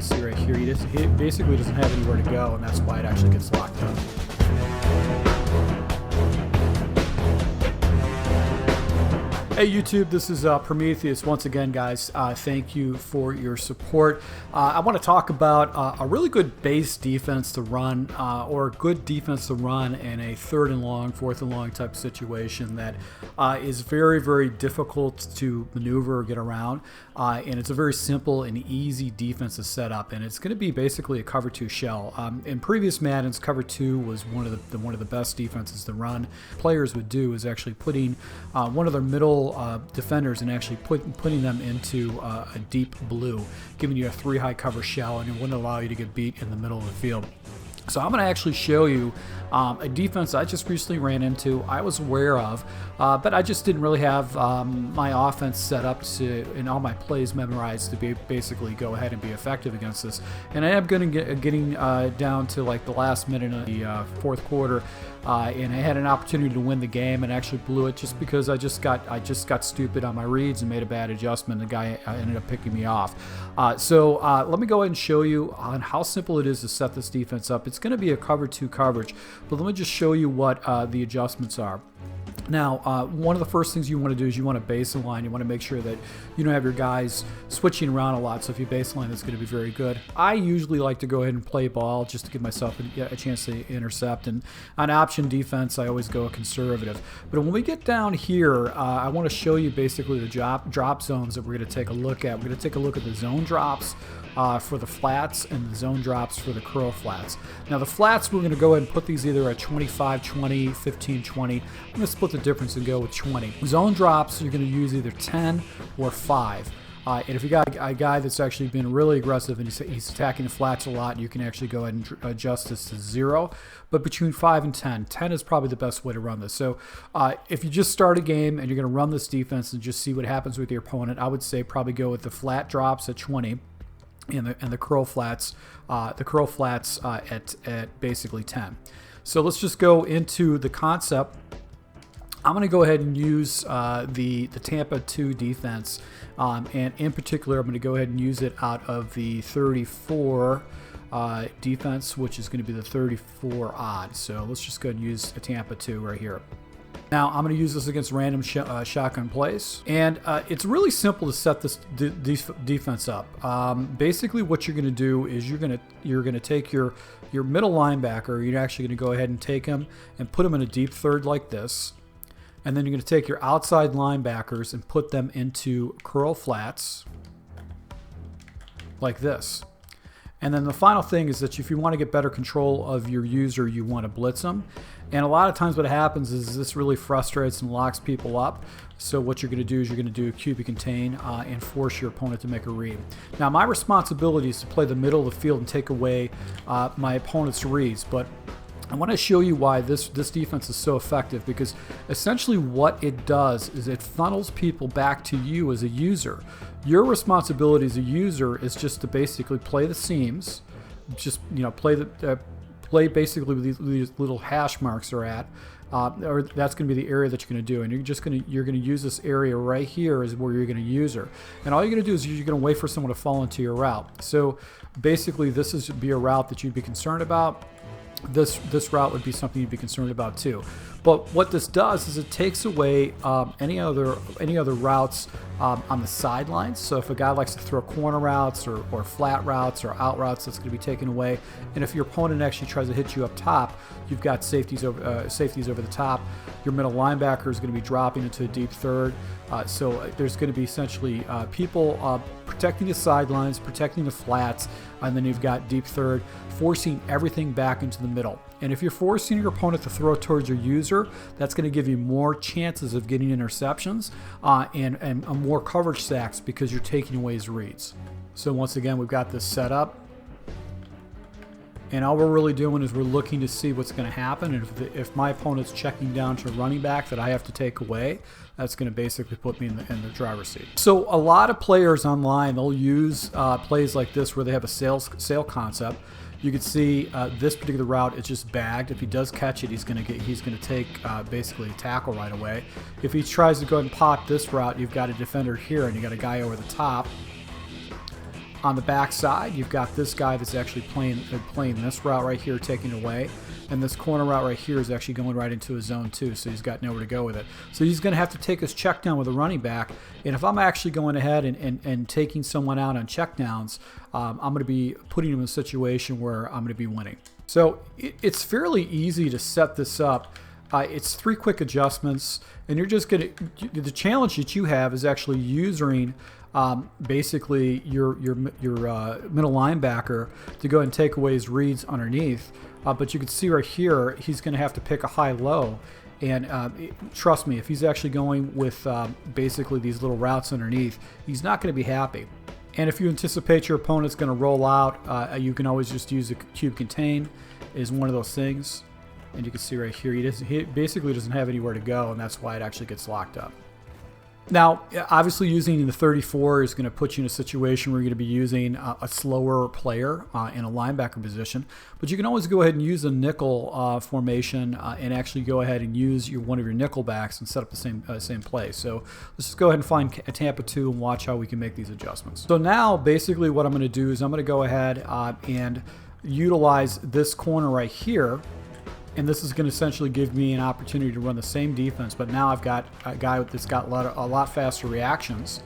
can see right here, he basically doesn't have anywhere to go, and that's why it actually gets locked up. Hey YouTube, this is Prometheus once again, guys. Thank you for your support. I want to talk about a really good base defense to run, or a good defense to run in a 3rd and long, 4th and long type situation that is very, very difficult to maneuver or get around. And it's a very simple and easy defense to set up, and it's going to be basically a cover 2 shell. In previous Maddens, cover 2 was one of the best defenses to run. Players would do is actually putting one of their middle defenders and actually putting them into a deep blue, giving you a 3 high cover shell, and it wouldn't allow you to get beat in the middle of the field. So I'm going to actually show you a defense I just recently ran into, I was aware of, but I just didn't really have my offense set up to, and all my plays memorized to basically go ahead and be effective against this. And I am going to getting down to like the last minute of the 4th quarter, and I had an opportunity to win the game and actually blew it just because I just got stupid on my reads and made a bad adjustment. The guy ended up picking me off. So let me go ahead and show you on how simple it is to set this defense up. It's going to be a cover 2 coverage, but let me just show you what the adjustments are. Now, one of the first things you want to do is you want to baseline. You want to make sure that you don't have your guys switching around a lot. So if you baseline, that's going to be very good. I usually like to go ahead and play ball just to give myself a chance to intercept. And on option defense, I always go conservative. But when we get down here, I want to show you basically the drop zones that we're going to take a look at. We're going to take a look at the zone drops for the flats and the zone drops for the curl flats. Now the flats, we're going to go ahead and put these either at 25, 20, 15, 20. I'm going to split the difference and go with 20. Zone drops, you're going to use either 10 or 5. And if you got a guy that's actually been really aggressive and he's attacking the flats a lot, you can actually go ahead and adjust this to 0. But between 5 and 10, 10 is probably the best way to run this. So if you just start a game and you're going to run this defense and just see what happens with your opponent, I would say probably go with the flat drops at 20. And the curl flats, at basically 10. So let's just go into the concept. I'm going to go ahead and use the Tampa 2 defense, and in particular, I'm going to go ahead and use it out of the 34 defense, which is going to be the 34 odd. So let's just go ahead and use a Tampa 2 right here. Now I'm going to use this against random shotgun plays, and it's really simple to set this defense up. Basically, what you're going to do is you're going to take your middle linebacker. You're actually going to go ahead and take him and put him in a deep third like this, and then you're going to take your outside linebackers and put them into curl flats like this. And then the final thing is that if you want to get better control of your user, you want to blitz them. And a lot of times what happens is this really frustrates and locks people up. So what you're going to do is you're going to do a QB contain and force your opponent to make a read. Now my responsibility is to play the middle of the field and take away my opponent's reads. But I want to show you why this defense is so effective, because essentially what it does is it funnels people back to you as a user. Your responsibility as a user is just to basically play the seams, just play basically where these little hash marks are at, or that's going to be the area that you're going to do, and you're going to use this area right here is where you're going to use her, and all you're going to do is you're going to wait for someone to fall into your route. So basically, this is be a route that you'd be concerned about. This route would be something you'd be concerned about too. But what this does is it takes away any other routes on the sidelines. So if a guy likes to throw corner routes or flat routes or out routes, that's going to be taken away. And if your opponent actually tries to hit you up top, you've got safeties over the top. Your middle linebacker is going to be dropping into a deep third. So there's going to be essentially people protecting the sidelines, protecting the flats, and then you've got deep third, forcing everything back into the middle. And if you're forcing your opponent to throw towards your user, that's going to give you more chances of getting interceptions and more coverage sacks because you're taking away his reads. So once again, we've got this set up. And all we're really doing is we're looking to see what's going to happen. And if my opponent's checking down to a running back that I have to take away, that's going to basically put me in the driver's seat. So a lot of players online, they'll use plays like this where they have a sail concept. You can see this particular route is just bagged. If he does catch it, he's going to take basically a tackle right away. If he tries to go ahead and pop this route, you've got a defender here and you got a guy over the top. On the back side, you've got this guy that's actually playing this route right here, taking away. And this corner route right here is actually going right into his zone too, so he's got nowhere to go with it. So he's going to have to take his check down with a running back. And if I'm actually going ahead and taking someone out on check downs, I'm going to be putting him in a situation where I'm going to be winning. So it's fairly easy to set this up. It's 3 quick adjustments, and you're just going to, the challenge that you have is actually using basically your middle linebacker to go ahead and take away his reads underneath. But you can see right here, he's going to have to pick a high-low. And trust me, if he's actually going with basically these little routes underneath, he's not going to be happy. And if you anticipate your opponent's going to roll out, you can always just use a cube contain is one of those things. And you can see right here, he basically doesn't have anywhere to go, and that's why it actually gets locked up. Now, obviously using the 34 is going to put you in a situation where you're going to be using a slower player in a linebacker position. But you can always go ahead and use a nickel formation and actually go ahead and use one of your nickel backs and set up the same play. So let's just go ahead and find a Tampa 2 and watch how we can make these adjustments. So now basically what I'm going to do is I'm going to go ahead and utilize this corner right here. And this is going to essentially give me an opportunity to run the same defense, but now I've got a guy that's got a lot faster reactions,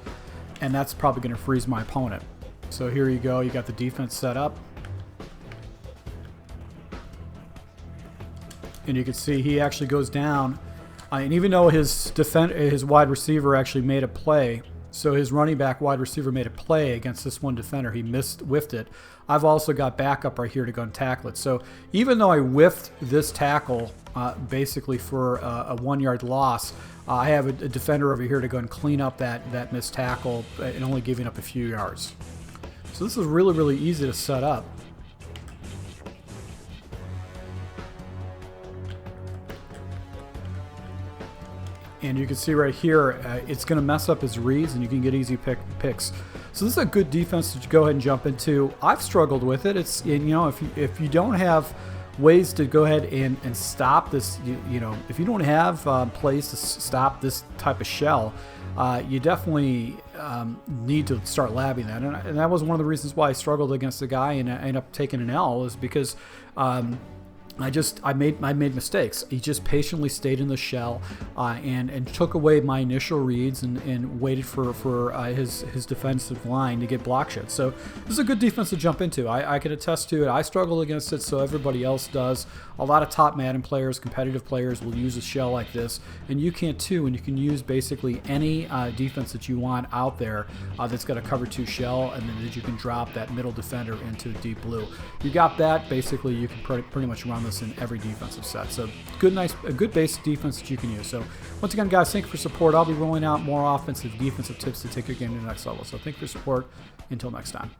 and that's probably going to freeze my opponent. So here you go. You got the defense set up. And you can see he actually goes down. And even though his wide receiver actually made a play, so his running back wide receiver made a play against this one defender, he whiffed it. I've also got backup right here to go and tackle it. So even though I whiffed this tackle basically for a 1-yard loss, I have a defender over here to go and clean up that missed tackle and only giving up a few yards. So this is really, really easy to set up. And you can see right here, it's going to mess up his reads, and you can get easy picks. So this is a good defense to go ahead and jump into. I've struggled with it. It's, you know, if you don't have ways to go ahead and stop this, you know, if you don't have plays to stop this type of shell, you definitely need to start labbing that. And that was one of the reasons why I struggled against the guy and I ended up taking an L, is because I made mistakes. He just patiently stayed in the shell and took away my initial reads and waited for his defensive line to get block shit. So this is a good defense to jump into. I can attest to it. I struggle against it, so everybody else does. A lot of top Madden players, competitive players, will use a shell like this, and you can too. And you can use basically any defense that you want out there that's got a cover 2 shell, and then you can drop that middle defender into deep blue. You got that. Basically, you can pretty much run this in every defensive set. So a good base defense that you can use. So once again, guys, thank you for support. I'll be rolling out more offensive, defensive tips to take your game to the next level. So thank you for support. Until next time.